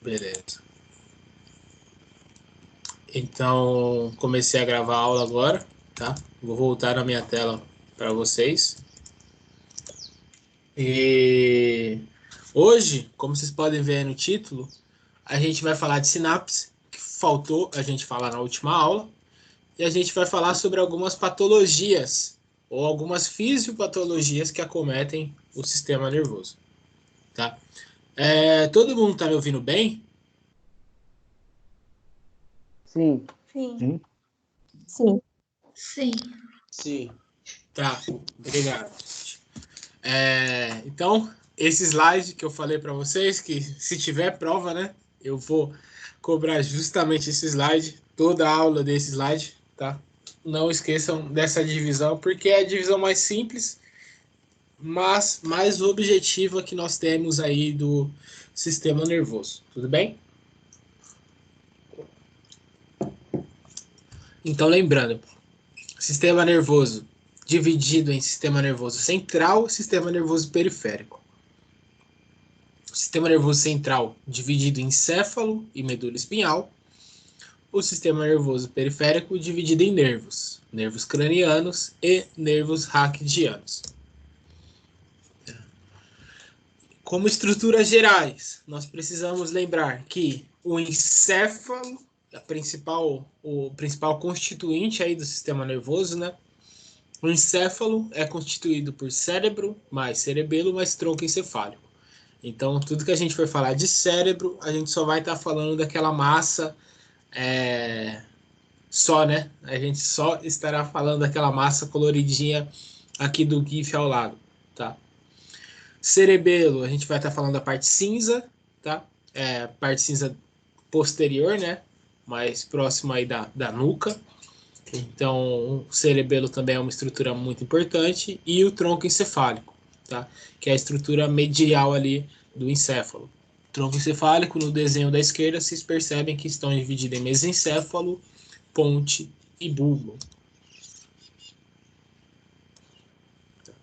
Beleza. Então, comecei a gravar a aula agora, tá? Vou voltar na minha tela para vocês. E hoje, como vocês podem ver aí no título, a gente vai falar de sinapse, que faltou a gente falar na última aula, e a gente vai falar sobre algumas patologias ou algumas fisiopatologias que acometem o sistema nervoso, tá? Todo mundo tá me ouvindo bem? Sim. Sim. Sim. Sim. Sim. Tá, obrigado. Então, esse slide que eu falei para vocês, que se tiver prova, né, eu vou cobrar justamente esse slide, toda a aula desse slide, tá? Não esqueçam dessa divisão, porque é a divisão mais simples, mas mais objetiva que nós temos aí do sistema nervoso, tudo bem? Então, lembrando, sistema nervoso dividido em sistema nervoso central e sistema nervoso periférico. O sistema nervoso central dividido em encéfalo e medula espinhal. O sistema nervoso periférico dividido em nervos, nervos cranianos e nervos raquidianos. Como estruturas gerais, nós precisamos lembrar que o encéfalo, o principal constituinte aí do sistema nervoso, né? O encéfalo é constituído por cérebro, mais cerebelo, mais tronco encefálico. Então, tudo que a gente for falar de cérebro, a gente só vai estar falando daquela massa só, né? A gente só estará falando daquela massa coloridinha aqui do GIF ao lado, tá? Cerebelo, a gente vai estar falando da parte cinza, tá? Parte cinza posterior, né? Mais próxima aí da nuca. Então, o cerebelo também é uma estrutura muito importante. E o tronco encefálico, tá? Que é a estrutura medial ali do encéfalo. Tronco encefálico, no desenho da esquerda, vocês percebem que estão divididos em mesencéfalo, ponte e bulbo.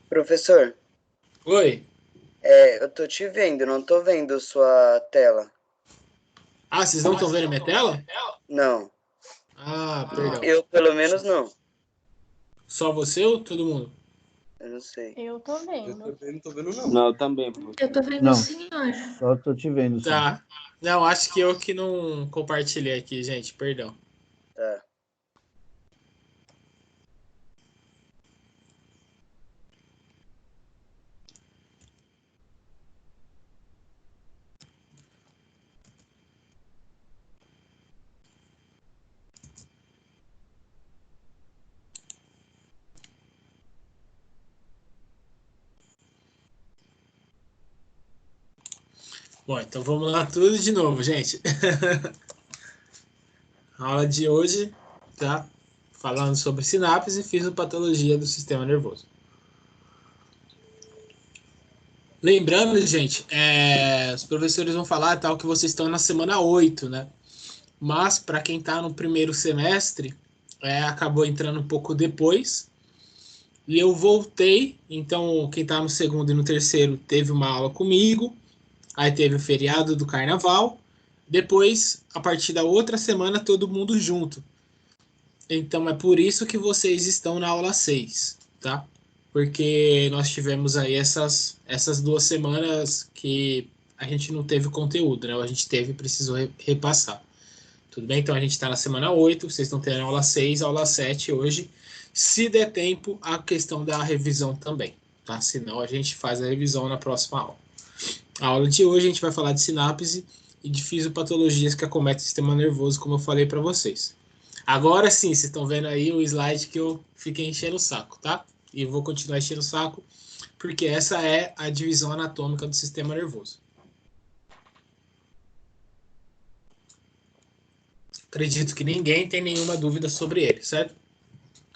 Professor, Oi? eu tô te vendo, não tô vendo sua tela. Ah, vocês não estão vendo minha tela? Não. Ah, perdão. Eu, pelo menos, não. Só você ou todo mundo? Eu não sei. Eu tô vendo. Eu também não tô vendo, não. Não, eu também, pô. Eu tô vendo Não. o senhor. Só tô te vendo. Só. Tá. Não, acho que eu que não compartilhei aqui, gente. Perdão. Tá. Bom, então vamos lá tudo de novo, gente. A aula de hoje, tá? Falando sobre sinapse e fisiopatologia do sistema nervoso. Lembrando, gente, os professores vão falar tal que vocês estão na semana 8, né? Mas para quem está no primeiro semestre, acabou entrando um pouco depois. E eu voltei, então quem está no segundo e no terceiro teve uma aula comigo. Aí teve o feriado do carnaval. Depois, a partir da outra semana, todo mundo junto. Então é por isso que vocês estão na aula 6, tá? Porque nós tivemos aí essas 2 semanas que a gente não teve conteúdo, né? A gente precisou repassar. Tudo bem? Então a gente está na semana 8, vocês estão tendo aula 6, aula 7 hoje. Se der tempo, a questão da revisão também, tá? Senão a gente faz a revisão na próxima aula. A aula de hoje a gente vai falar de sinapse e de fisiopatologias que acometem o sistema nervoso, como eu falei para vocês. Agora sim, vocês estão vendo aí o slide que eu fiquei enchendo o saco, tá? E eu vou continuar enchendo o saco, porque essa é a divisão anatômica do sistema nervoso. Acredito que ninguém tem nenhuma dúvida sobre ele, certo?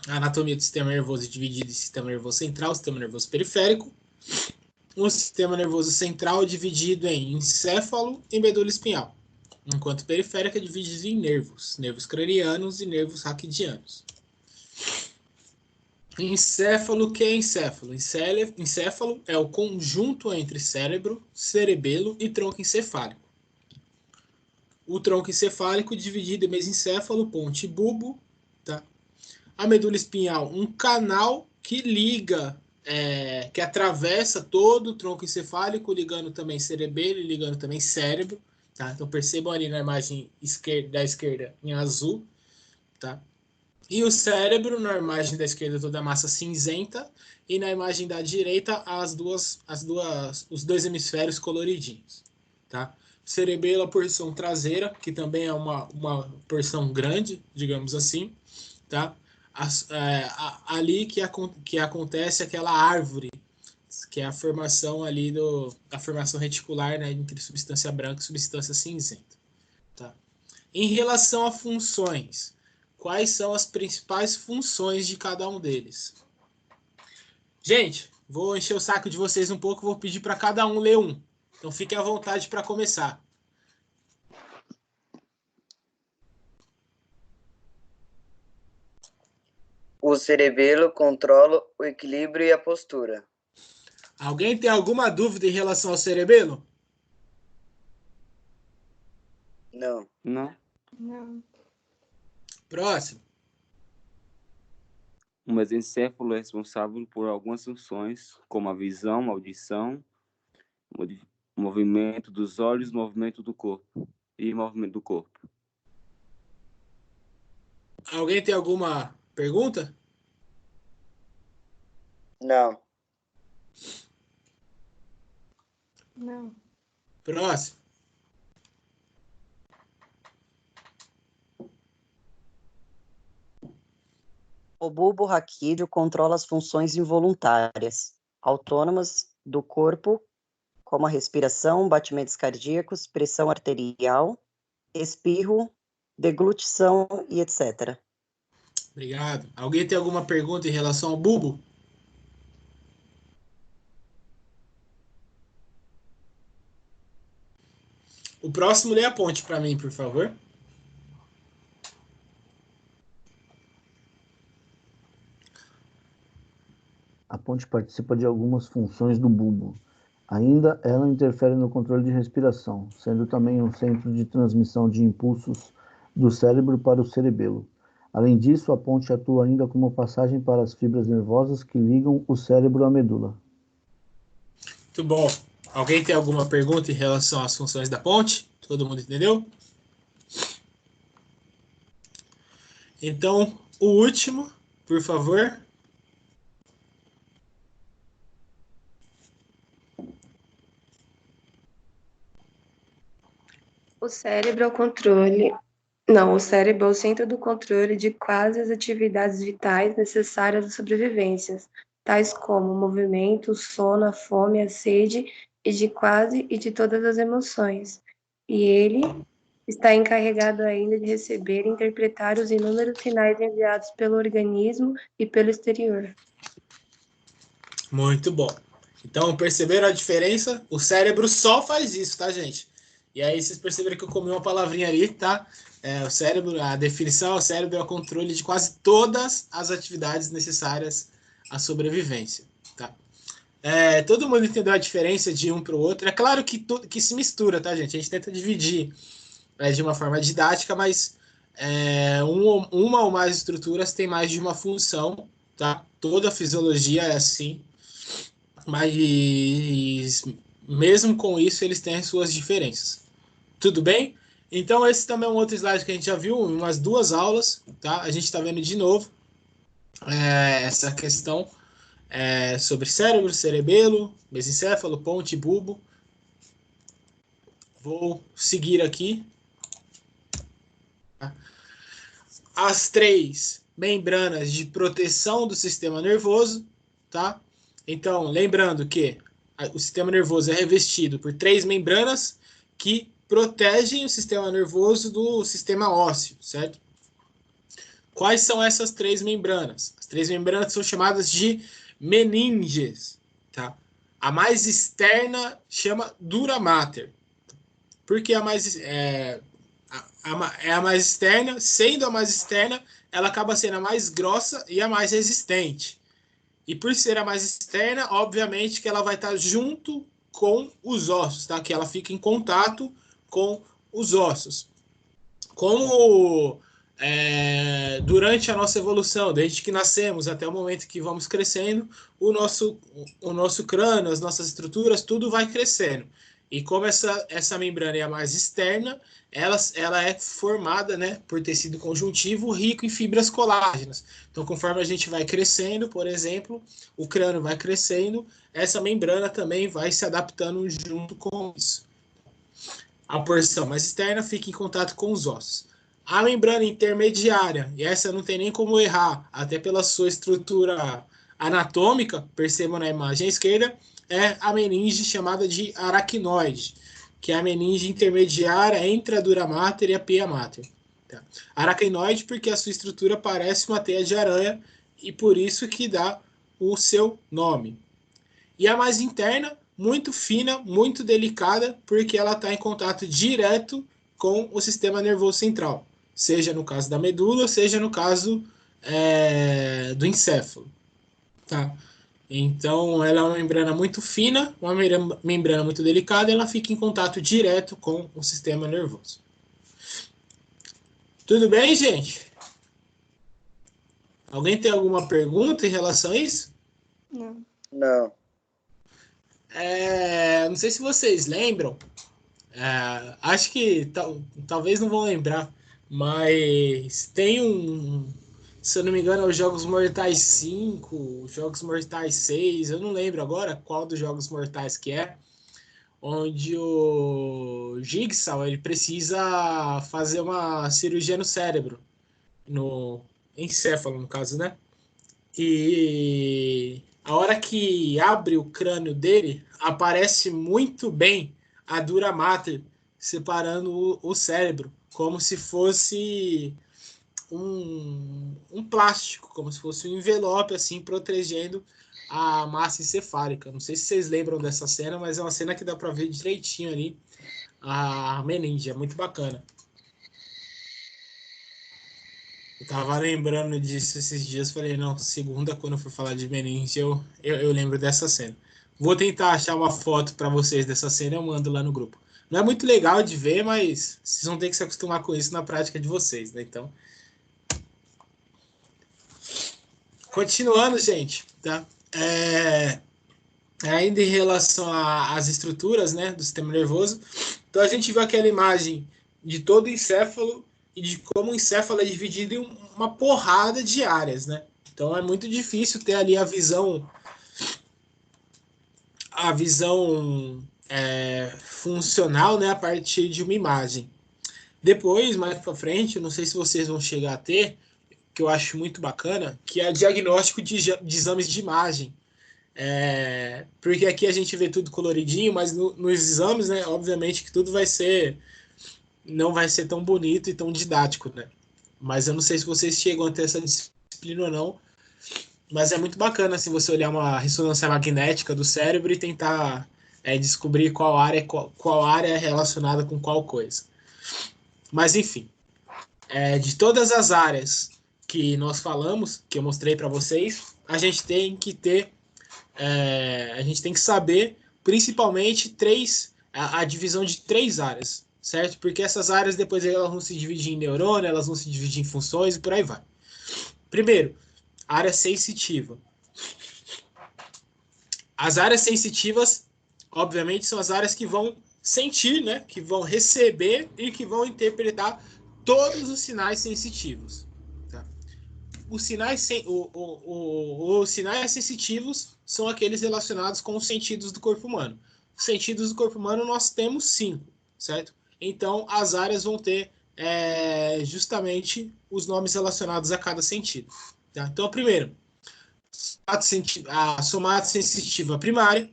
A anatomia do sistema nervoso é dividida em sistema nervoso central, sistema nervoso periférico. O sistema nervoso central é dividido em encéfalo e medula espinhal, enquanto periférico é dividido em nervos cranianos e nervos raquidianos. Encéfalo, o que é encéfalo? Encéfalo é o conjunto entre cérebro, cerebelo e tronco encefálico. o tronco encefálico dividido em mesencéfalo, ponte e bulbo, tá? A medula espinhal, um canal que liga, que atravessa todo o tronco encefálico, ligando também cerebelo e ligando também cérebro, tá? Então percebam ali na imagem da esquerda em azul, tá? E o cérebro, na imagem da esquerda, toda a massa cinzenta, e na imagem da direita, os dois hemisférios coloridinhos, tá? Cerebelo, a porção traseira, que também é uma porção grande, digamos assim, tá? Ali que acontece aquela árvore, que é a formação ali a formação reticular, né, entre substância branca e substância cinzenta, tá? Em relação a funções, quais são as principais funções de cada um deles? Gente, vou encher o saco de vocês um pouco, vou pedir para cada um ler um. Então fiquem à vontade para começar. O cerebelo controla o equilíbrio e a postura. Alguém tem alguma dúvida em relação ao cerebelo? Não. Não. Não. Próximo. O mesencéfalo é responsável por algumas funções, como a visão, a audição, o movimento dos olhos, movimento do corpo e movimento do corpo. Alguém tem alguma pergunta? Não. Não. Próximo. O bulbo raquídeo controla as funções involuntárias, autônomas do corpo, como a respiração, batimentos cardíacos, pressão arterial, espirro, deglutição e etc. Obrigado. Alguém tem alguma pergunta em relação ao bulbo? O próximo lê a ponte para mim, por favor. A ponte participa de algumas funções do bulbo. Ainda, ela interfere no controle de respiração, sendo também um centro de transmissão de impulsos do cérebro para o cerebelo. Além disso, a ponte atua ainda como passagem para as fibras nervosas que ligam o cérebro à medula. Muito bom. Alguém tem alguma pergunta em relação às funções da ponte? Todo mundo entendeu? Então, o último, por favor. O cérebro é o controle. Não, o cérebro é o centro do controle de quase as atividades vitais necessárias à sobrevivência, tais como o movimento, o sono, a fome, a sede e de quase e de todas as emoções. E ele está encarregado ainda de receber e interpretar os inúmeros sinais enviados pelo organismo e pelo exterior. Muito bom. Então, perceberam a diferença? O cérebro só faz isso, tá, gente? E aí vocês perceberam que eu comi uma palavrinha ali, tá? O cérebro, a definição, o cérebro é o controle de quase todas as atividades necessárias à sobrevivência, tá? Todo mundo entendeu a diferença de um para o outro. É claro que se mistura, tá, gente? A gente tenta dividir de uma forma didática, mas uma ou mais estruturas tem mais de uma função, tá? Toda a fisiologia é assim, mas mesmo com isso eles têm as suas diferenças. Tudo bem? Então esse também é um outro slide que a gente já viu em umas 2 aulas, tá? A gente está vendo de novo essa questão sobre cérebro, cerebelo, mesencéfalo, ponte, bulbo. Vou seguir aqui. Tá? As 3 membranas de proteção do sistema nervoso, tá? Então, lembrando que o sistema nervoso é revestido por 3 membranas que protegem o sistema nervoso do sistema ósseo, certo? Quais são essas 3 membranas? As 3 membranas são chamadas de meninges, tá? A mais externa chama dura mater. Porque a mais a mais externa, sendo a mais externa, ela acaba sendo a mais grossa e a mais resistente. E por ser a mais externa, obviamente que ela vai estar junto com os ossos, tá? Que ela fica em contato com os ossos. como durante a nossa evolução, desde que nascemos até o momento que vamos crescendo, o nosso crânio, as nossas estruturas, tudo vai crescendo. E como essa membrana é a mais externa, ela é formada, né, por tecido conjuntivo rico em fibras colágenas. Então, conforme a gente vai crescendo, por exemplo, o crânio vai crescendo, essa membrana também vai se adaptando junto com isso. A porção mais externa fica em contato com os ossos. A membrana intermediária, e essa não tem nem como errar, até pela sua estrutura anatômica, percebam na imagem à esquerda, é a meninge chamada de aracnoide, que é a meninge intermediária entre a dura mater e a pia mater. Tá? Aracnoide porque a sua estrutura parece uma teia de aranha e por isso que dá o seu nome. E a mais interna, muito fina, muito delicada, porque ela está em contato direto com o sistema nervoso central, seja no caso da medula, seja no caso do encéfalo. Tá? Então, ela é uma membrana muito fina, uma membrana muito delicada, e ela fica em contato direto com o sistema nervoso. Tudo bem, gente? Alguém tem alguma pergunta em relação a isso? Não. Não. Não sei se vocês lembram, acho que talvez não vão lembrar, mas tem se eu não me engano, é os Jogos Mortais 5, Jogos Mortais 6, eu não lembro agora qual dos Jogos Mortais que é, onde o Jigsaw ele precisa fazer uma cirurgia no cérebro, no encéfalo, no caso, né? E a hora que abre o crânio dele, aparece muito bem a dura mater separando o cérebro, como se fosse um plástico, como se fosse um envelope assim protegendo a massa encefálica. Não sei se vocês lembram dessa cena, mas é uma cena que dá para ver direitinho ali a meninge, é muito bacana. Eu tava lembrando disso esses dias, falei, não, segunda, quando eu for falar de meninge, eu lembro dessa cena. Vou tentar achar uma foto para vocês dessa cena, eu mando lá no grupo. Não é muito legal de ver, mas vocês vão ter que se acostumar com isso na prática de vocês, né? Então, continuando, gente, tá? Ainda em relação às estruturas, né, do sistema nervoso, então a gente viu aquela imagem de todo o encéfalo e de como o encéfalo é dividido em uma porrada de áreas, né? Então é muito difícil ter ali a visão funcional, né, a partir de uma imagem. Depois, mais para frente, não sei se vocês vão chegar a ter, que eu acho muito bacana, que é diagnóstico de exames de imagem. Porque aqui a gente vê tudo coloridinho, mas nos exames, né, obviamente que tudo não vai ser tão bonito e tão didático, né? Mas eu não sei se vocês chegam a ter essa disciplina ou não, mas é muito bacana assim, você olhar uma ressonância magnética do cérebro e tentar descobrir qual área é relacionada com qual coisa. Mas enfim, de todas as áreas que nós falamos, que eu mostrei para vocês, a gente tem que saber principalmente a divisão de 3 áreas, certo? Porque essas áreas depois elas vão se dividir em neurônio, elas vão se dividir em funções e por aí vai. Primeiro, área sensitiva. As áreas sensitivas, obviamente, são as áreas que vão sentir, né? Que vão receber e que vão interpretar todos os sinais sensitivos. Tá? Os sinais sensitivos são aqueles relacionados com os sentidos do corpo humano. Os sentidos do corpo humano nós temos 5, certo? Então, as áreas vão ter justamente os nomes relacionados a cada sentido. Tá? Então, primeiro, a somatosensitiva primária,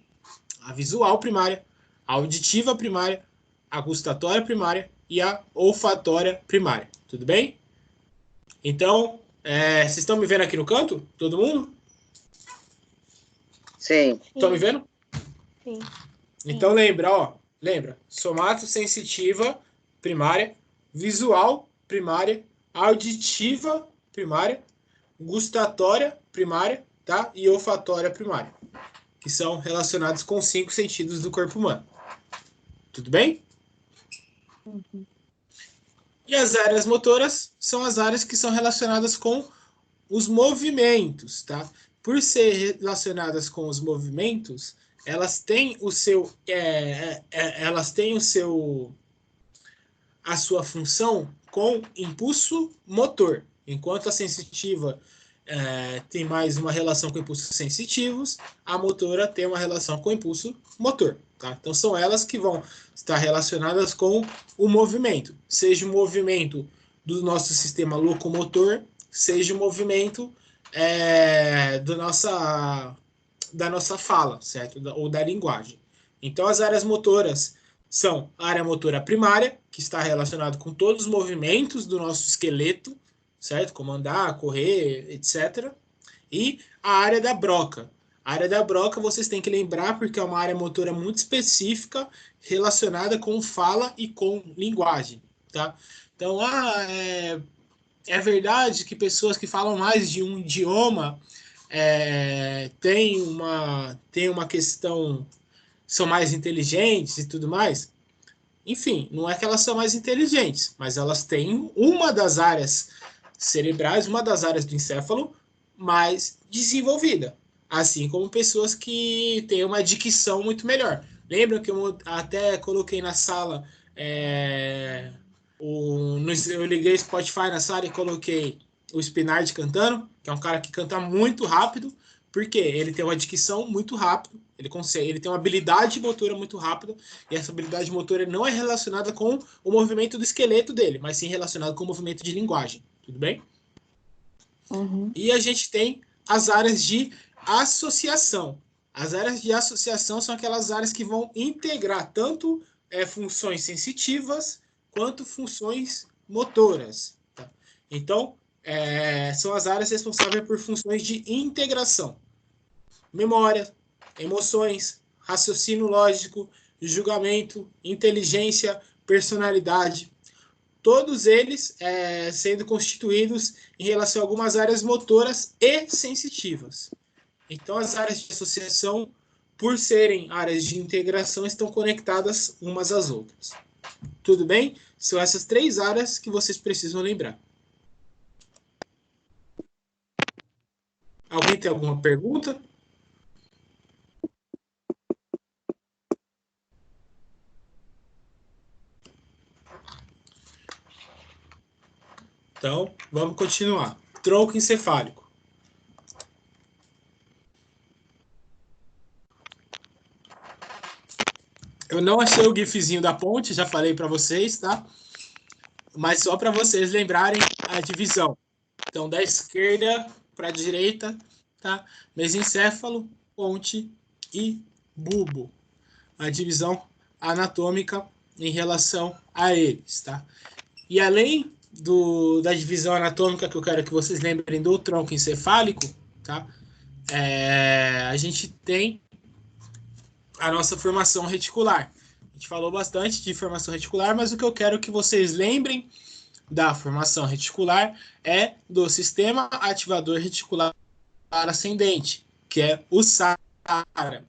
a visual primária, a auditiva primária, a gustatória primária e a olfatória primária. Tudo bem? Então, vocês estão me vendo aqui no canto? Todo mundo? Sim. Estão me vendo? Sim. Então lembra, somatosensitiva primária, visual primária, auditiva primária, gustatória primária, tá? E olfatória primária, que são relacionados com 5 sentidos do corpo humano. Tudo bem? Uhum. E as áreas motoras são as áreas que são relacionadas com os movimentos, tá? Por ser relacionadas com os movimentos, elas têm a sua função com impulso motor, enquanto a sensitiva tem mais uma relação com impulsos sensitivos, a motora tem uma relação com impulso motor. Tá? Então são elas que vão estar relacionadas com o movimento, seja o movimento do nosso sistema locomotor, seja o movimento da nossa fala, certo? Ou da linguagem. Então as áreas motoras são a área motora primária, que está relacionada com todos os movimentos do nosso esqueleto, certo? Como andar, correr, etc. E a área da broca. A área da broca vocês têm que lembrar porque é uma área motora muito específica relacionada com fala e com linguagem, tá? Então, é verdade que pessoas que falam mais de um idioma têm uma questão, são mais inteligentes e tudo mais. Enfim, não é que elas são mais inteligentes, mas elas têm uma das áreas cerebrais, uma das áreas do encéfalo mais desenvolvida. Assim como pessoas que têm uma dicção muito melhor. Lembra que eu até coloquei na sala, eu liguei o Spotify na sala e coloquei o Spinard cantando, que é um cara que canta muito rápido, porque ele tem uma dicção muito rápida, ele tem uma habilidade motora muito rápida, e essa habilidade motora não é relacionada com o movimento do esqueleto dele, mas sim relacionada com o movimento de linguagem. Tudo bem? Uhum. E a gente tem as áreas de associação. As áreas de associação são aquelas áreas que vão integrar tanto funções sensitivas quanto funções motoras. Tá? Então, são as áreas responsáveis por funções de integração. Memória, emoções, raciocínio lógico, julgamento, inteligência, personalidade. Todos eles sendo constituídos em relação a algumas áreas motoras e sensitivas. Então, as áreas de associação, por serem áreas de integração, estão conectadas umas às outras. Tudo bem? São essas 3 áreas que vocês precisam lembrar. Alguém tem alguma pergunta? Então, vamos continuar. Tronco encefálico. Eu não achei o gifzinho da ponte, já falei para vocês, tá? Mas só para vocês lembrarem a divisão. Então, da esquerda para a direita, tá? Mesencéfalo, ponte e bulbo. A divisão anatômica em relação a eles, tá? E além da divisão anatômica que eu quero que vocês lembrem do tronco encefálico, tá? A gente tem a nossa formação reticular. A gente falou bastante de formação reticular, mas o que eu quero que vocês lembrem da formação reticular é do sistema ativador reticular ascendente, que é o SARA.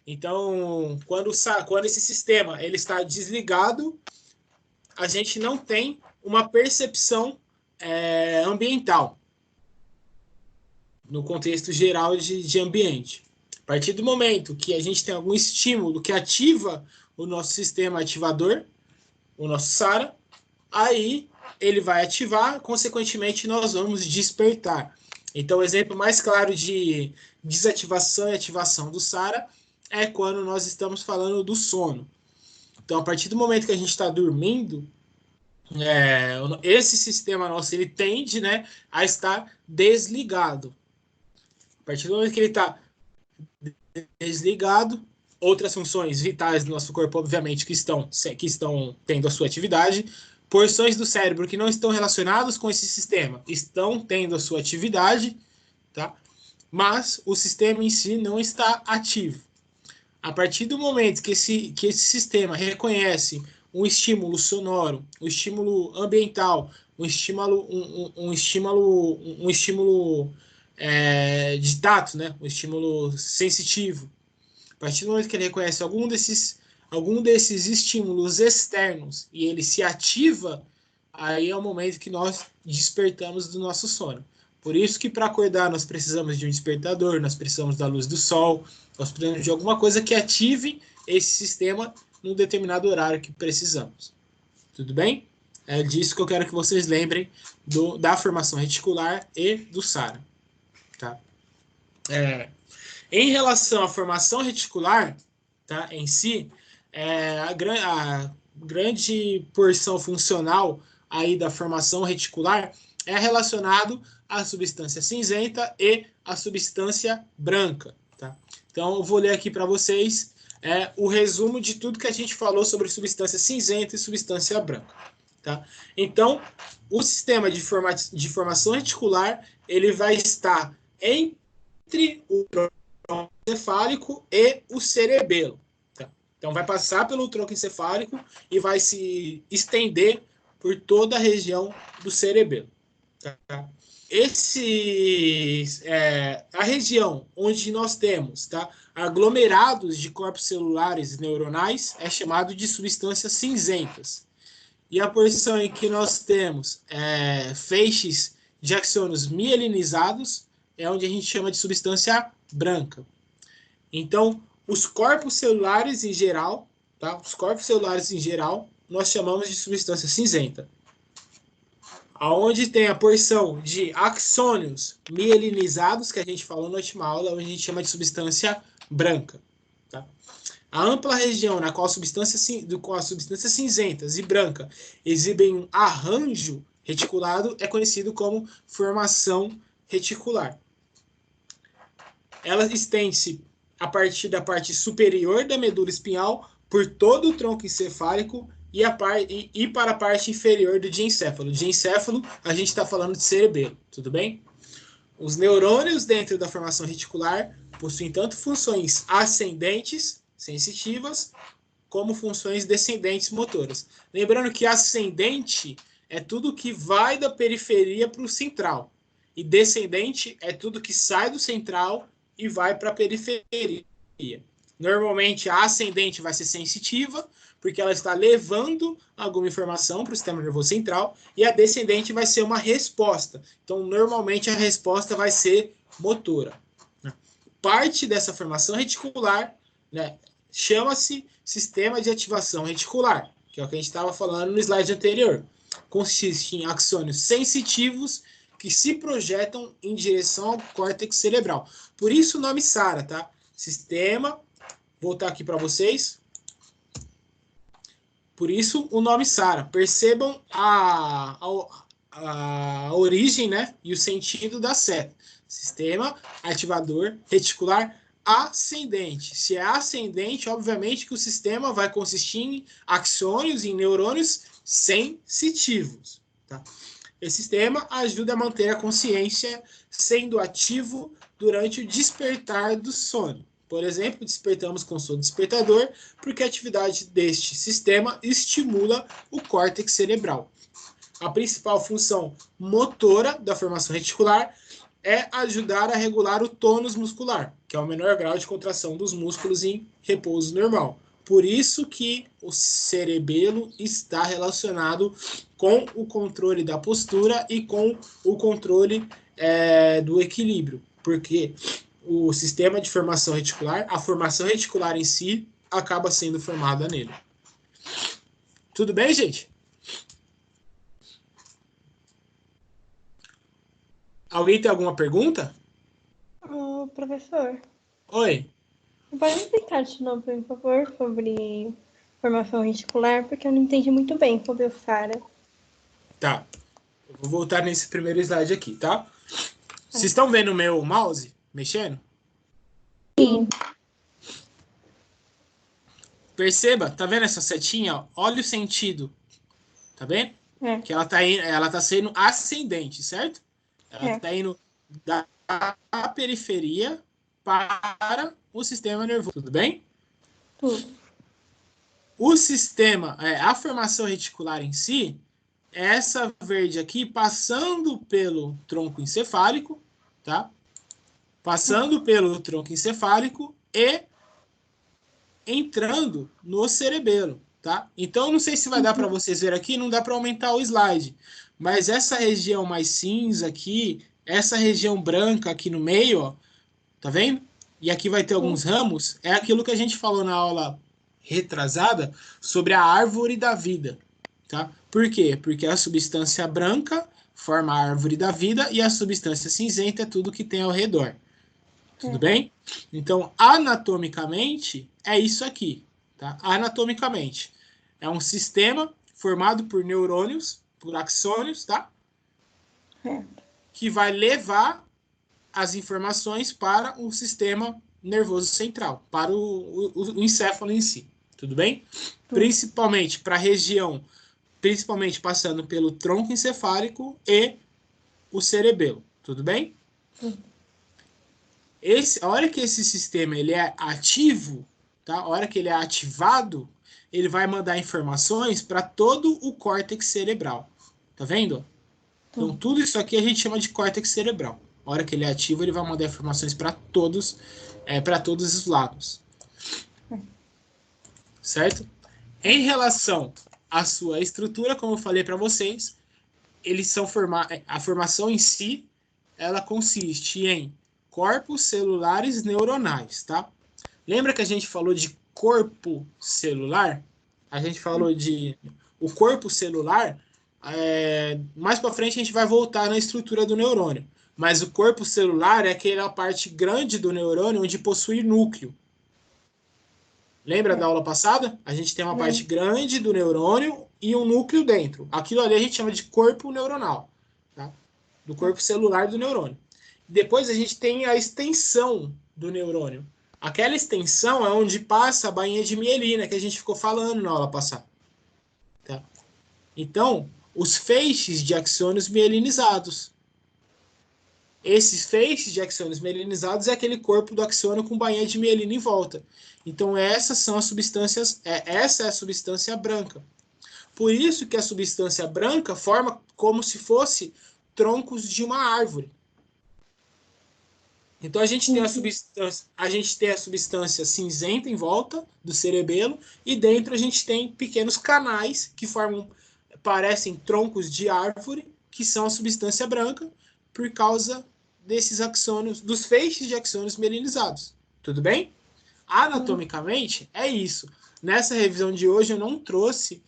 Então, quando esse sistema ele está desligado, a gente não tem uma percepção ambiental, no contexto geral de ambiente. A partir do momento que a gente tem algum estímulo que ativa o nosso sistema ativador, o nosso SARA, aí ele vai ativar, consequentemente nós vamos despertar. Então, o exemplo mais claro de desativação e ativação do SARA é quando nós estamos falando do sono. Então, a partir do momento que a gente está dormindo, esse sistema nosso ele tende, né, a estar desligado. A partir do momento que ele está desligado, outras funções vitais do nosso corpo, obviamente, que estão tendo a sua atividade, porções do cérebro que não estão relacionadas com esse sistema estão tendo a sua atividade, tá? Mas o sistema em si não está ativo. A partir do momento que esse sistema reconhece um estímulo sonoro, um estímulo ambiental, um estímulo de tato, né? Um estímulo sensitivo. A partir do momento que ele reconhece algum desses estímulos externos e ele se ativa aí é o momento que nós despertamos do nosso sono. Por isso que para acordar nós precisamos de um despertador, nós precisamos da luz do sol, nós precisamos de alguma coisa que ative esse sistema num determinado horário que precisamos. Tudo bem? É disso que eu quero que vocês lembrem da formação reticular e do SARA. Tá? Em relação à formação reticular, tá, em si, a grande porção funcional aí da formação reticular é relacionado à substância cinzenta e à substância branca. Tá? Então, eu vou ler aqui para vocês o resumo de tudo que a gente falou sobre substância cinzenta e substância branca. Tá? Então, o sistema de formação reticular ele vai estar entre o tronco encefálico e o cerebelo. Tá? Então, vai passar pelo tronco encefálico e vai se estender por toda a região do cerebelo. Tá? A região onde nós temos, tá, aglomerados de corpos celulares neuronais é chamado de substâncias cinzentas. E a porção em que nós temos feixes de axônios mielinizados é onde a gente chama de substância branca. Então, os corpos celulares em geral, tá? Os corpos celulares em geral, nós chamamos de substância cinzenta. Aonde tem a porção de axônios mielinizados, que a gente falou na última aula, onde a gente chama de substância branca. Tá? A ampla região na qual as substâncias cinzentas e branca exibem um arranjo reticulado é conhecido como formação reticular. Ela estende-se a partir da parte superior da medula espinhal por todo o tronco encefálico e para a parte inferior do diencéfalo. Diencéfalo, a gente está falando de cerebelo, tudo bem? Os neurônios dentro da formação reticular possuem tanto funções ascendentes, sensitivas, como funções descendentes motoras. Lembrando que ascendente é tudo que vai da periferia para o central. E descendente é tudo que sai do central e vai para a periferia. Normalmente a ascendente vai ser sensitiva, porque ela está levando alguma informação para o sistema nervoso central, e a descendente vai ser uma resposta. Então, normalmente a resposta vai ser motora. Parte dessa formação reticular, né, chama-se sistema de ativação reticular, que é o que a gente estava falando no slide anterior. Consiste em axônios sensitivos que se projetam em direção ao córtex cerebral. Por isso o nome SARA, tá? Sistema, vou voltar aqui para vocês. Por isso o nome SARA. Percebam a origem, né, e o sentido da seta. Sistema ativador reticular ascendente. Se é ascendente, obviamente que o sistema vai consistir em axônios, em neurônios sensitivos. Tá? Esse sistema ajuda a manter a consciência sendo ativo durante o despertar do sono. Por exemplo, despertamos com sono despertador, porque a atividade deste sistema estimula o córtex cerebral. A principal função motora da formação reticular é ajudar a regular o tônus muscular, que é o menor grau de contração dos músculos em repouso normal. Por isso que o cerebelo está relacionado com o controle da postura e com o controle do equilíbrio, porque o sistema de formação reticular, a formação reticular em si, acaba sendo formada nele. Tudo bem, gente? Alguém tem alguma pergunta? Professor. Oi. Pode explicar de novo, por favor, sobre formação reticular, porque eu não entendi muito bem sobre o SARA. Tá. Eu vou voltar nesse primeiro slide aqui, tá? Vocês estão vendo o meu mouse mexendo? Sim. Perceba, tá vendo essa setinha? Olha o sentido. Tá vendo? Que ela tá sendo ascendente, certo? Ela tá indo da periferia para o sistema nervoso. Tudo bem? Tudo. O sistema, a formação reticular em si, é essa verde aqui passando pelo tronco encefálico, tá? Passando pelo tronco encefálico e entrando no cerebelo, tá? Então, eu não sei se vai dar para vocês ver aqui, não dá para aumentar o slide. Mas essa região mais cinza aqui, essa região branca aqui no meio, ó, tá vendo? E aqui vai ter alguns ramos, é aquilo que a gente falou na aula retrasada sobre a árvore da vida, tá? Por quê? Porque a substância branca forma a árvore da vida e a substância cinzenta é tudo que tem ao redor. Tudo bem? Então, anatomicamente, é isso aqui, tá? Anatomicamente, é um sistema formado por neurônios, por axônios, tá? Que vai levar as informações para o sistema nervoso central, para o encéfalo em si. Tudo bem? Principalmente para a região, principalmente passando pelo tronco encefálico e o cerebelo. Tudo bem? A hora que esse sistema ele é ativo, tá? A hora que ele é ativado, ele vai mandar informações para todo o córtex cerebral. Tá vendo? Então, tudo isso aqui a gente chama de córtex cerebral. A hora que ele é ativo, ele vai mandar informações para todos os lados. Certo? Em relação à sua estrutura, como eu falei para vocês, a formação em si, ela consiste em corpos celulares neuronais, tá? Lembra que a gente falou de corpo celular? A gente falou de o corpo celular. Mais para frente a gente vai voltar na estrutura do neurônio. Mas o corpo celular é aquela parte grande do neurônio onde possui núcleo. Lembra da aula passada? A gente tem uma parte grande do neurônio e um núcleo dentro. Aquilo ali a gente chama de corpo neuronal, tá? Do corpo celular do neurônio. Depois a gente tem a extensão do neurônio. Aquela extensão é onde passa a bainha de mielina que a gente ficou falando na aula passada. Tá? Então, os feixes de axônios mielinizados. Esses feixes de axônios mielinizados é aquele corpo do axônio com bainha de mielina em volta. Então, essas são as substâncias, essa é a substância branca. Por isso que a substância branca forma como se fosse troncos de uma árvore. Então, a gente tem a substância cinzenta em volta do cerebelo e dentro a gente tem pequenos canais que parecem troncos de árvore, que são a substância branca, por causa desses axônios, dos feixes de axônios mielinizados. Tudo bem? Anatomicamente, é isso. Nessa revisão de hoje, eu não trouxe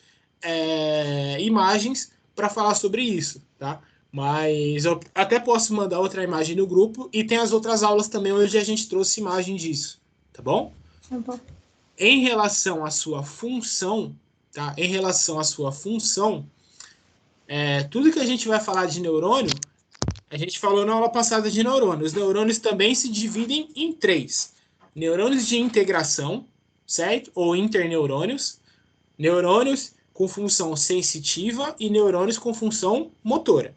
imagens para falar sobre isso, tá? Mas eu até posso mandar outra imagem no grupo e tem as outras aulas também onde a gente trouxe imagem disso, tá bom? Tá bom. Em relação à sua função, tá? Em relação à sua função, tudo que a gente vai falar de neurônio, a gente falou na aula passada de neurônio. Os neurônios também se dividem em 3. Neurônios de integração, certo? Ou interneurônios. Neurônios com função sensitiva e neurônios com função motora.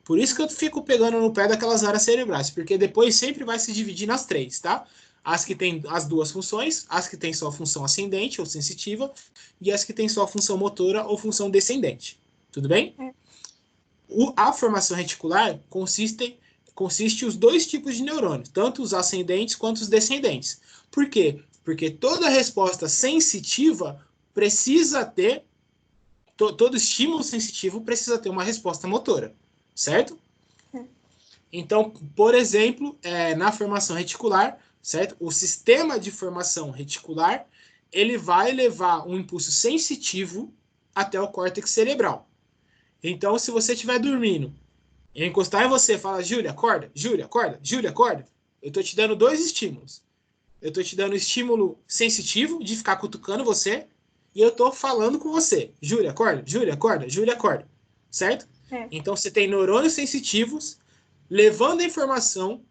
Por isso que eu fico pegando no pé daquelas áreas cerebrais, porque depois sempre vai se dividir nas 3, tá? As que têm as 2 funções, as que têm só função ascendente ou sensitiva, e as que têm só função motora ou função descendente. Tudo bem? A formação reticular consiste os 2 tipos de neurônios, tanto os ascendentes quanto os descendentes. Por quê? Porque toda resposta sensitiva precisa ter, todo estímulo sensitivo precisa ter uma resposta motora, certo? Então, por exemplo, na formação reticular, certo? O sistema de formação reticular, ele vai levar um impulso sensitivo até o córtex cerebral. Então, se você estiver dormindo, e encostar em você e falar, Júlia, acorda, Júlia, acorda, Júlia, acorda, eu estou te dando 2 estímulos. Eu estou te dando o estímulo sensitivo de ficar cutucando você, e eu estou falando com você. Júlia, acorda, Júlia, acorda, Júlia, acorda. Certo? Então, você tem neurônios sensitivos levando a informação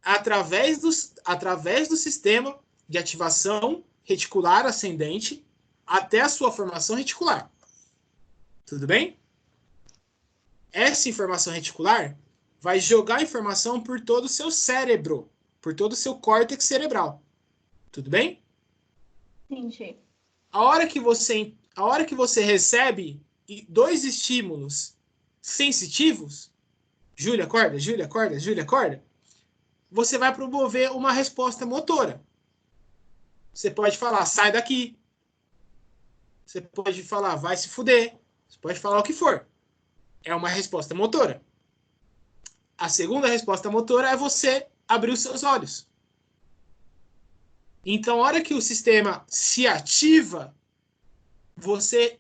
através do sistema de ativação reticular ascendente até a sua formação reticular. Tudo bem? Essa informação reticular vai jogar informação por todo o seu cérebro, por todo o seu córtex cerebral. Tudo bem? Entendi. A hora que você recebe 2 estímulos sensitivos, Júlia, acorda, Júlia, acorda, Júlia, acorda, você vai promover uma resposta motora. Você pode falar, sai daqui. você pode falar, vai se fuder. Você pode falar o que for. É uma resposta motora. A segunda resposta motora é você abrir os seus olhos. Então, a hora que o sistema se ativa, você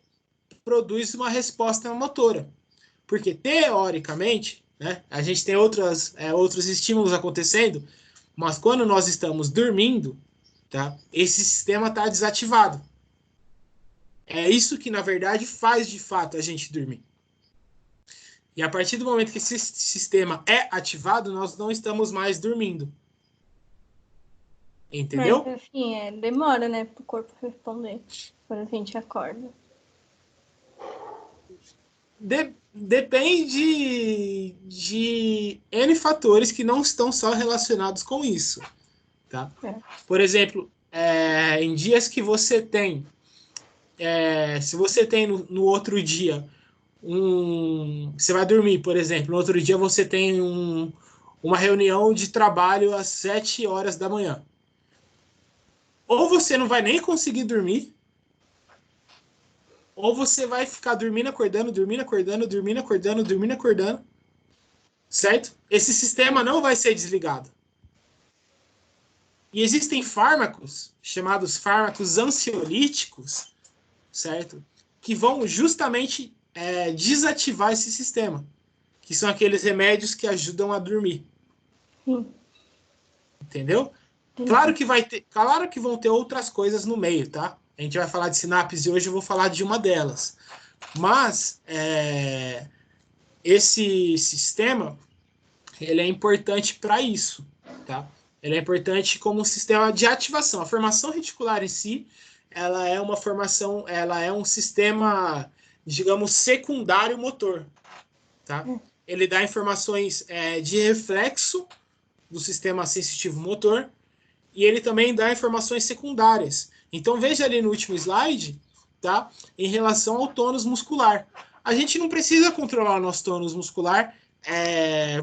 produz uma resposta motora. Porque, teoricamente, né, a gente tem outros estímulos acontecendo, mas quando nós estamos dormindo, tá, esse sistema está desativado. É isso que, na verdade, faz de fato a gente dormir. E a partir do momento que esse sistema é ativado, nós não estamos mais dormindo. Entendeu? Mas, assim, demora, né, pro corpo responder quando a gente acorda. Depende de N fatores que não estão só relacionados com isso. Tá? Por exemplo, em dias que você tem, se você tem no outro dia, você vai dormir, por exemplo, no outro dia você tem uma reunião de trabalho às 7 horas da manhã. Ou você não vai nem conseguir dormir, ou você vai ficar dormindo, acordando, dormindo, acordando, dormindo, acordando, dormindo, acordando. Certo? Esse sistema não vai ser desligado. E existem fármacos, chamados fármacos ansiolíticos, certo? Que vão justamente desativar esse sistema. Que são aqueles remédios que ajudam a dormir. Sim. Entendeu? Claro que vão ter outras coisas no meio, tá? A gente vai falar de sinapse e hoje eu vou falar de uma delas. Mas esse sistema, ele é importante para isso, tá? Ele é importante como um sistema de ativação. A formação reticular em si, ela é uma formação, ela é um sistema, digamos, secundário motor, tá? Ele dá informações de reflexo do sistema sensitivo motor e ele também dá informações secundárias. Então, veja ali no último slide, tá? Em relação ao tônus muscular. A gente não precisa controlar o nosso tônus muscular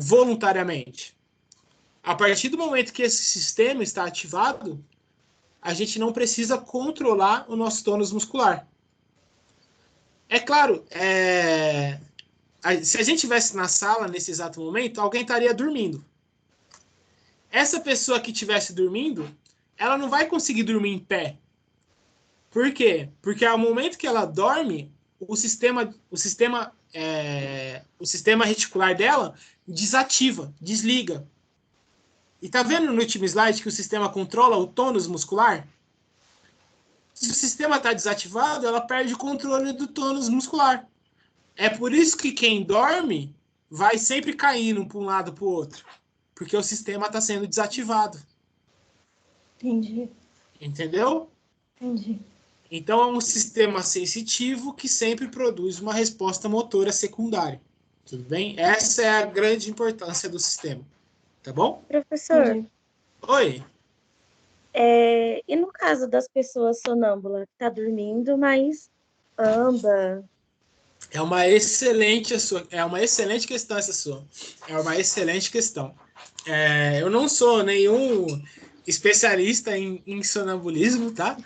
voluntariamente. A partir do momento que esse sistema está ativado, a gente não precisa controlar o nosso tônus muscular. É claro, se a gente estivesse na sala nesse exato momento, alguém estaria dormindo. Essa pessoa que estivesse dormindo, ela não vai conseguir dormir em pé. Por quê? Porque ao momento que ela dorme, o sistema reticular dela desativa, desliga. E tá vendo no último slide que o sistema controla o tônus muscular? Se o sistema está desativado, ela perde o controle do tônus muscular. É por isso que quem dorme vai sempre caindo para um lado para o outro. Porque o sistema está sendo desativado. Entendi. Entendeu? Entendi. Então, é um sistema sensitivo que sempre produz uma resposta motora secundária. Tudo bem? Essa é a grande importância do sistema. Tá bom? Professor, Entendi. Oi. e no caso das pessoas sonâmbulas que tá dormindo, mas anda? É uma excelente questão essa sua. É uma excelente questão. Eu não sou nenhum especialista em sonambulismo, tá?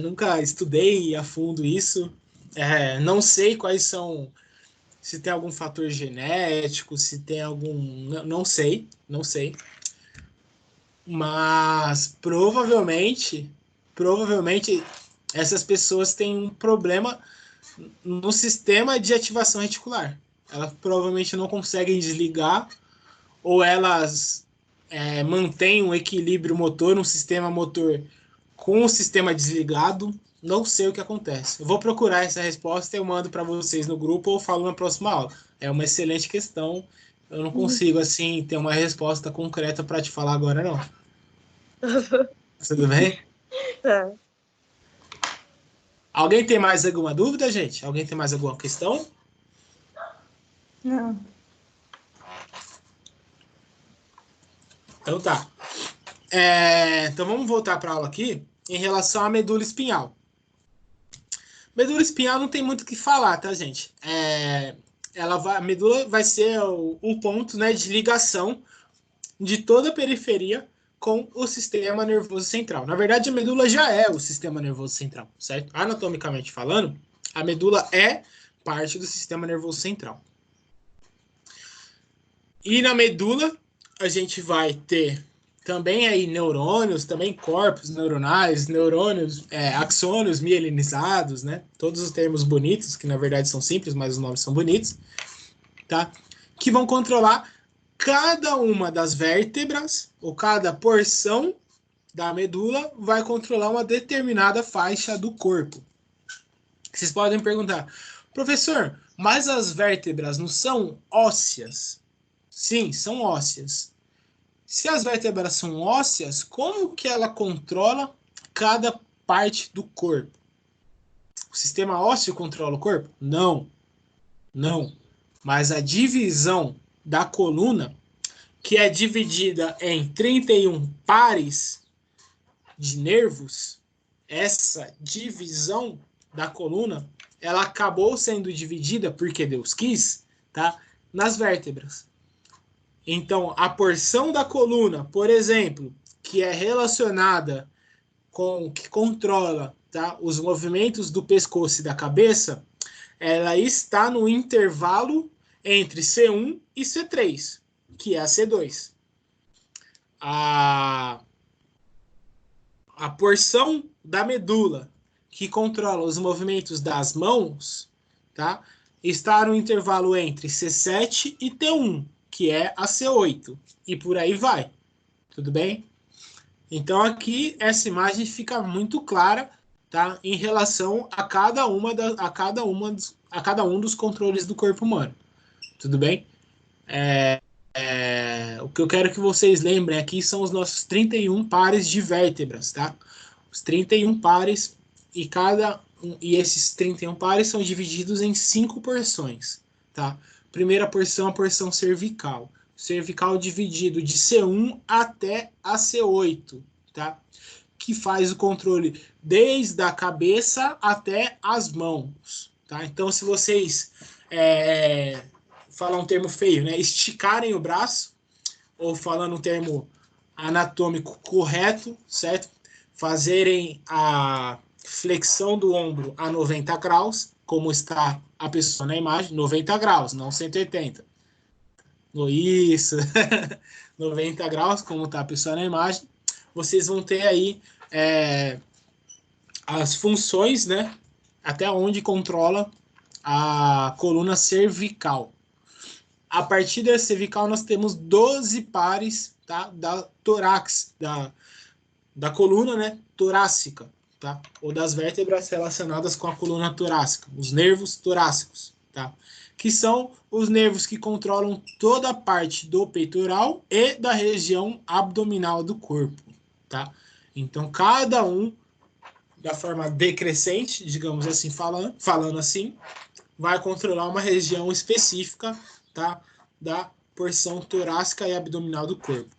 Nunca estudei a fundo isso. Não sei quais são, se tem algum fator genético, se tem algum, não sei. Mas provavelmente essas pessoas têm um problema no sistema de ativação reticular. Elas provavelmente não conseguem desligar, ou elas mantêm um equilíbrio motor, um sistema motor com o sistema desligado. Não sei o que acontece. Eu vou procurar essa resposta e eu mando para vocês no grupo ou falo na próxima aula. É uma excelente questão. Eu não consigo, assim, ter uma resposta concreta para te falar agora, não. Tudo bem? Tá. Alguém tem mais alguma dúvida, gente? Alguém tem mais alguma questão? Não. Então tá. Então vamos voltar para a aula aqui em relação à medula espinhal. Medula espinhal não tem muito o que falar, tá, gente? A medula vai ser o ponto, né, de ligação de toda a periferia com o sistema nervoso central. Na verdade, a medula já é o sistema nervoso central, certo? Anatomicamente falando, a medula é parte do sistema nervoso central. E na medula, a gente vai ter também aí neurônios, também corpos neuronais, neurônios, axônios mielinizados, né? Todos os termos bonitos, que na verdade são simples, mas os nomes são bonitos, tá? Que vão controlar cada uma das vértebras, ou cada porção da medula vai controlar uma determinada faixa do corpo. Vocês podem perguntar, professor, mas as vértebras não são ósseas? Sim, são ósseas. Se as vértebras são ósseas, como que ela controla cada parte do corpo? O sistema ósseo controla o corpo? Não. Não. Mas a divisão da coluna, que é dividida em 31 pares de nervos, essa divisão da coluna, ela acabou sendo dividida, porque Deus quis, tá? Nas vértebras. Então, a porção da coluna, por exemplo, que é relacionada com, que controla, tá, os movimentos do pescoço e da cabeça, ela está no intervalo entre C1 e C3, que é a C2. A porção da medula que controla os movimentos das mãos, tá, está no intervalo entre C7 e T1, que é a C8, e por aí vai. Tudo bem? Então aqui essa imagem fica muito clara, tá, em relação a cada um dos controles do corpo humano. Tudo bem? O que eu quero que vocês lembrem aqui são os nossos 31 pares de vértebras, tá? Os 31 pares e esses 31 pares são divididos em 5 porções, tá? Primeira porção, a porção cervical. Cervical dividido de C1 até a C8, tá? Que faz o controle desde a cabeça até as mãos, tá? Então, se vocês falar um termo feio, né? Esticarem o braço, ou falando um termo anatômico correto, certo? Fazerem a flexão do ombro a 90 graus, como está a pessoa na imagem, 90 graus, não 180. Isso, 90 graus, como está a pessoa na imagem. Vocês vão ter aí as funções, né? Até onde controla a coluna cervical. A partir da cervical, nós temos 12 pares, tá, da torácica, da coluna, né, torácica, tá, ou das vértebras relacionadas com a coluna torácica, os nervos torácicos, tá, que são os nervos que controlam toda a parte do peitoral e da região abdominal do corpo, tá. Então, cada um, da forma decrescente, digamos assim, falando assim, vai controlar uma região específica, tá, da porção torácica e abdominal do corpo.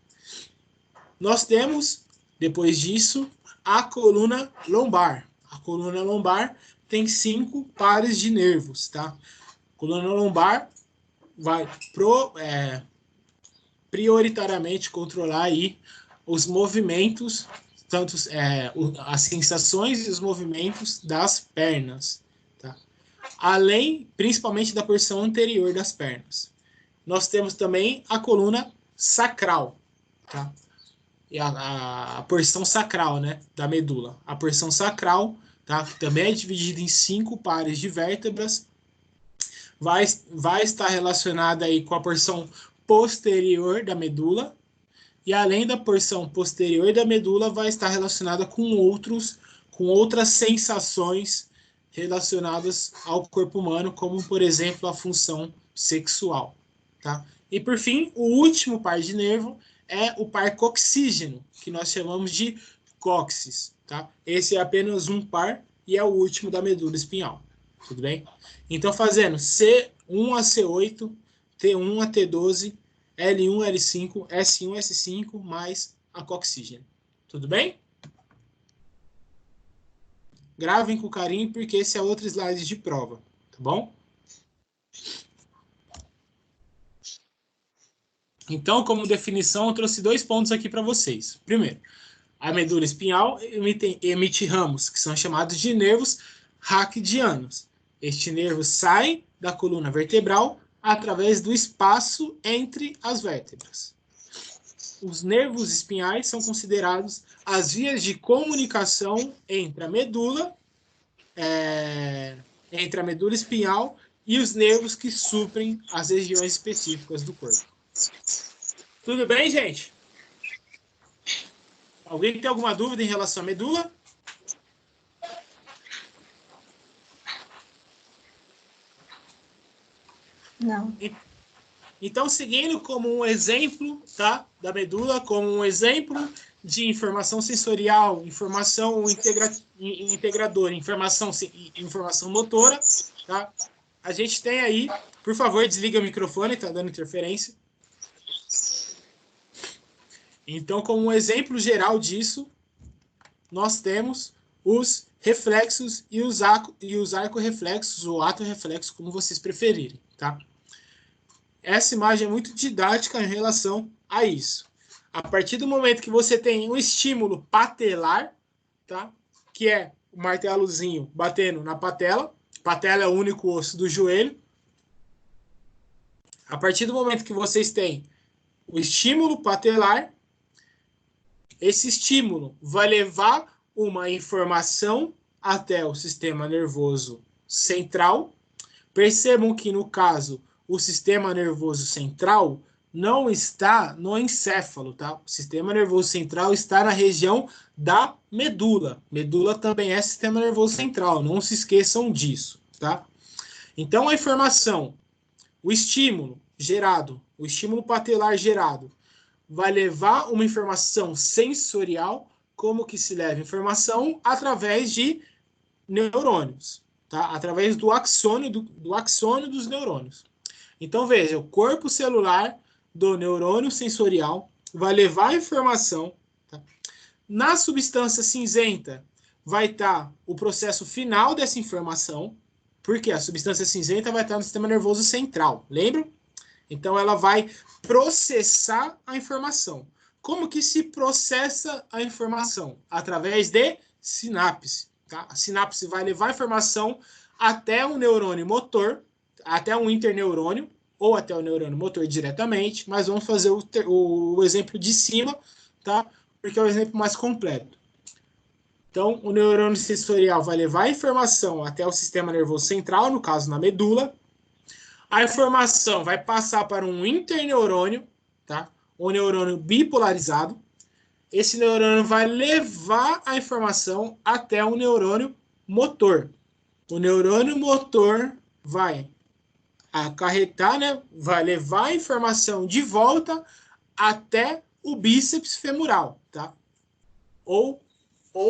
Nós temos, depois disso, a coluna lombar. A coluna lombar tem 5 pares de nervos, tá? A coluna lombar vai prioritariamente controlar aí os movimentos, tanto as sensações e os movimentos das pernas, tá? Além, principalmente, da porção anterior das pernas. Nós temos também a coluna sacral, tá? E a porção sacral, né, da medula. A porção sacral, tá, que também é dividida em 5 pares de vértebras, vai estar relacionada aí com a porção posterior da medula, e além da porção posterior da medula, vai estar relacionada com outras sensações relacionadas ao corpo humano, como, por exemplo, a função sexual, tá? E, por fim, o último par de nervo é o par coxígeno, que nós chamamos de cóccix, tá? Esse é apenas um par e é o último da medula espinhal, tudo bem? Então, fazendo C1 a C8, T1 a T12, L1, L5, S1, S5, mais a coxígeno, tudo bem? Gravem com carinho, porque esse é outro slide de prova, tá bom? Então, como definição, eu trouxe 2 pontos aqui para vocês. Primeiro, a medula espinhal emite ramos, que são chamados de nervos raquidianos. Este nervo sai da coluna vertebral através do espaço entre as vértebras. Os nervos espinhais são considerados as vias de comunicação entre a medula espinhal e os nervos que suprem as regiões específicas do corpo. Tudo bem, gente? Alguém tem alguma dúvida em relação à medula? Não. Então, seguindo como um exemplo, tá, da medula, como um exemplo de informação sensorial, informação integradora, informação motora, tá? A gente tem aí, por favor, desliga o microfone, tá dando interferência. Então, como um exemplo geral disso, nós temos os reflexos e os arco-reflexos, ou ato-reflexo, como vocês preferirem, tá? Essa imagem é muito didática em relação a isso. A partir do momento que você tem um estímulo patelar, tá? Que é o martelozinho batendo na patela. Patela é o único osso do joelho. A partir do momento que vocês têm o estímulo patelar, esse estímulo vai levar uma informação até o sistema nervoso central. Percebam que, no caso, o sistema nervoso central não está no encéfalo, tá? O sistema nervoso central está na região da medula. Medula também é sistema nervoso central, não se esqueçam disso, tá? Então, a informação, o estímulo gerado, o estímulo patelar gerado, vai levar uma informação sensorial. Como que se leva informação? Através de neurônios, tá? Através do axônio, do axônio dos neurônios. Então, veja, o corpo celular do neurônio sensorial vai levar a informação, tá? Na substância cinzenta vai estar o processo final dessa informação, porque a substância cinzenta vai estar no sistema nervoso central, lembram? Então, ela vai processar a informação. Como que se processa a informação? Através de sinapse, tá? A sinapse vai levar a informação até um neurônio motor, até um interneurônio, ou até o neurônio motor diretamente, mas vamos fazer o exemplo de cima, tá? Porque é o exemplo mais completo. Então, o neurônio sensorial vai levar a informação até o sistema nervoso central, no caso, na medula. A informação vai passar para um interneurônio, tá? Um neurônio bipolarizado. Esse neurônio vai levar a informação até um neurônio motor. O neurônio motor vai acarretar, né? Vai levar a informação de volta até o bíceps femoral, tá? Ou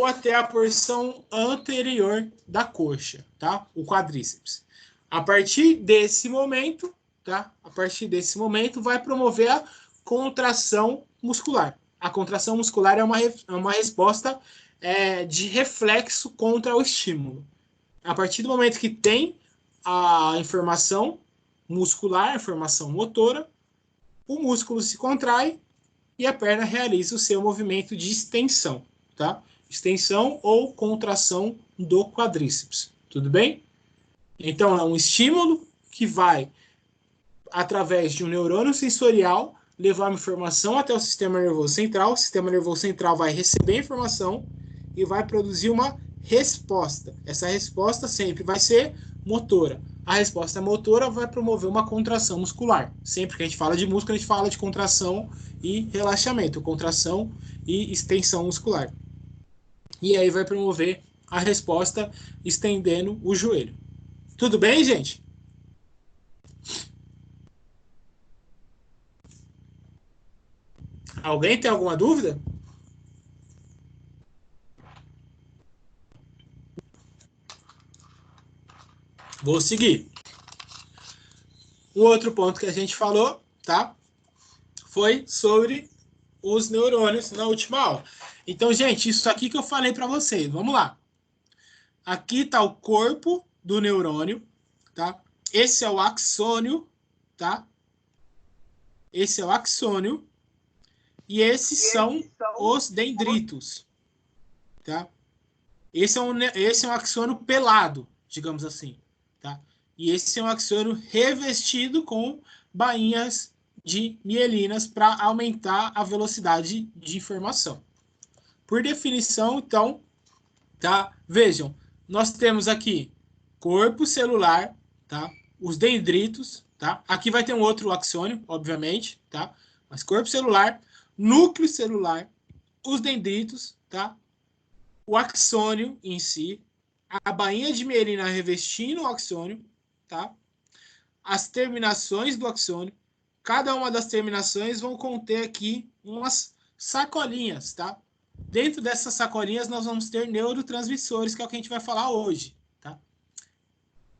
até a porção anterior da coxa, tá? O quadríceps. A partir desse momento, tá? A partir desse momento vai promover a contração muscular. A contração muscular é uma resposta de reflexo contra o estímulo. A partir do momento que tem a informação muscular, a informação motora, o músculo se contrai e a perna realiza o seu movimento de extensão, tá? Extensão ou contração do quadríceps. Tudo bem? Então, é um estímulo que vai, através de um neurônio sensorial, levar uma informação até o sistema nervoso central. O sistema nervoso central vai receber a informação e vai produzir uma resposta. Essa resposta sempre vai ser motora. A resposta motora vai promover uma contração muscular. Sempre que a gente fala de músculo, a gente fala de contração e relaxamento, contração e extensão muscular. E aí vai promover a resposta estendendo o joelho. Tudo bem, gente? Alguém tem alguma dúvida? Vou seguir. O outro ponto que a gente falou, tá? Foi sobre os neurônios na última aula. Então, gente, isso aqui que eu falei para vocês. Vamos lá. Aqui está o corpo do neurônio, tá? Esse é o axônio, tá? esse é o axônio, e esses são os dendritos, tá? Esse é um axônio pelado, digamos assim, tá? E esse é um axônio revestido com bainhas de mielinas para aumentar a velocidade de informação. Por definição, então, tá? Vejam, nós temos aqui corpo celular, tá? Os dendritos, tá? Aqui vai ter um outro axônio, obviamente, tá? Mas corpo celular, núcleo celular, os dendritos, tá? O axônio em si, a bainha de mielina revestindo o axônio, tá? As terminações do axônio. Cada uma das terminações vão conter aqui umas sacolinhas, tá? Dentro dessas sacolinhas nós vamos ter neurotransmissores, que é o que a gente vai falar hoje, tá?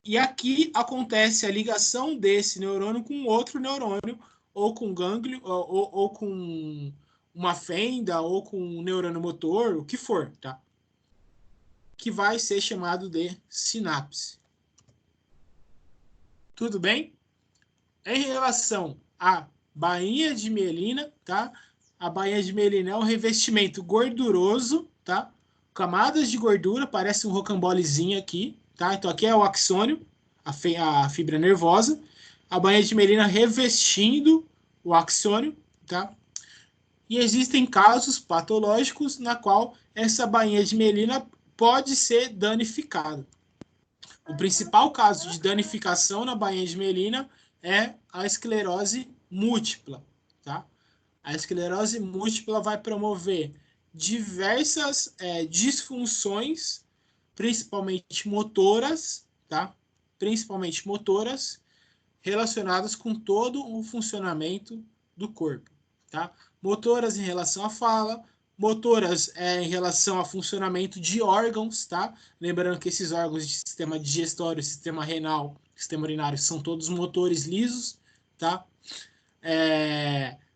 E aqui acontece a ligação desse neurônio com outro neurônio, ou com gânglio, ou com uma fenda, ou com um neurônio motor, o que for, tá? Que vai ser chamado de sinapse. Tudo bem? Em relação à bainha de mielina, tá? A bainha de mielina é um revestimento gorduroso, tá? Camadas de gordura, parece um rocambolezinho aqui, tá? Então aqui é o axônio, a fibra nervosa. A bainha de mielina revestindo o axônio, tá? E existem casos patológicos na qual essa bainha de mielina pode ser danificada. O principal caso de danificação na bainha de mielina é a esclerose múltipla, tá? A esclerose múltipla vai promover diversas disfunções, principalmente motoras, tá? Principalmente motoras, relacionadas com todo o funcionamento do corpo, tá? Motoras em relação à fala, motoras em relação ao funcionamento de órgãos, tá? Lembrando que esses órgãos de sistema digestório, sistema renal, sistema urinário são todos motores lisos, tá?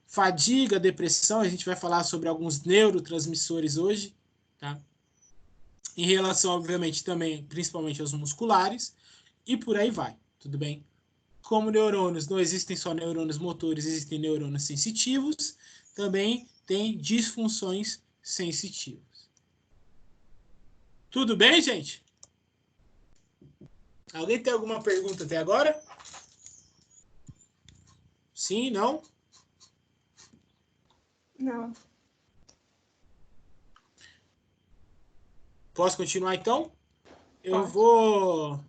Fadiga, depressão, a gente vai falar sobre alguns neurotransmissores hoje, tá? Em relação, obviamente, também, principalmente aos musculares, e por aí vai, tudo bem? Como neurônios, não existem só neurônios motores, existem neurônios sensitivos, também tem disfunções sensitivas. Tudo bem, gente? Alguém tem alguma pergunta até agora? Sim, não? Não. Posso continuar, então? Eu Pode. vou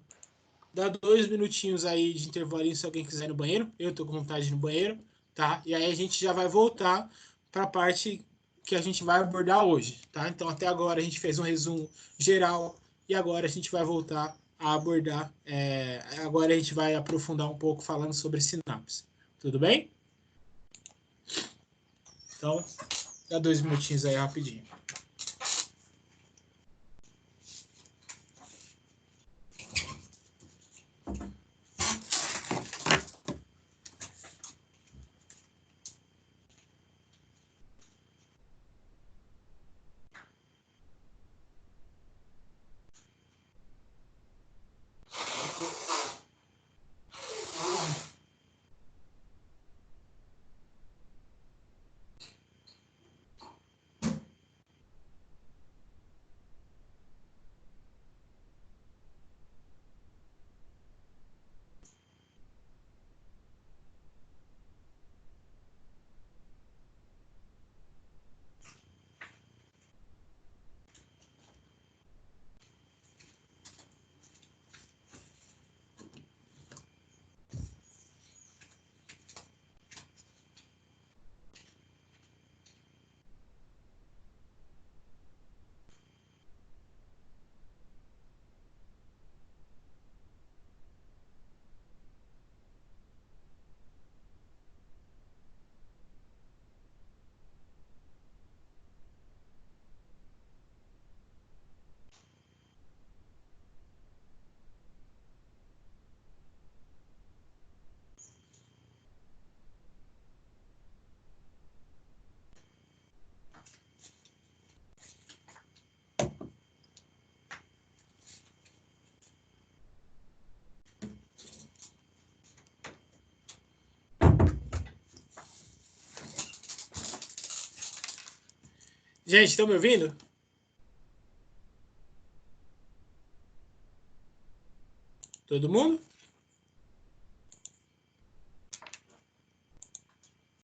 dar 2 minutinhos aí de intervalinho se alguém quiser ir no banheiro. Eu tô com vontade de ir no banheiro, tá? E aí a gente já vai voltar para a parte que a gente vai abordar hoje, tá? Então até agora a gente fez um resumo geral e agora a gente vai voltar a abordar. Agora a gente vai aprofundar um pouco falando sobre sinapse. Tudo bem? Então, dá 2 minutinhos aí rapidinho. Gente, estão me ouvindo? Todo mundo?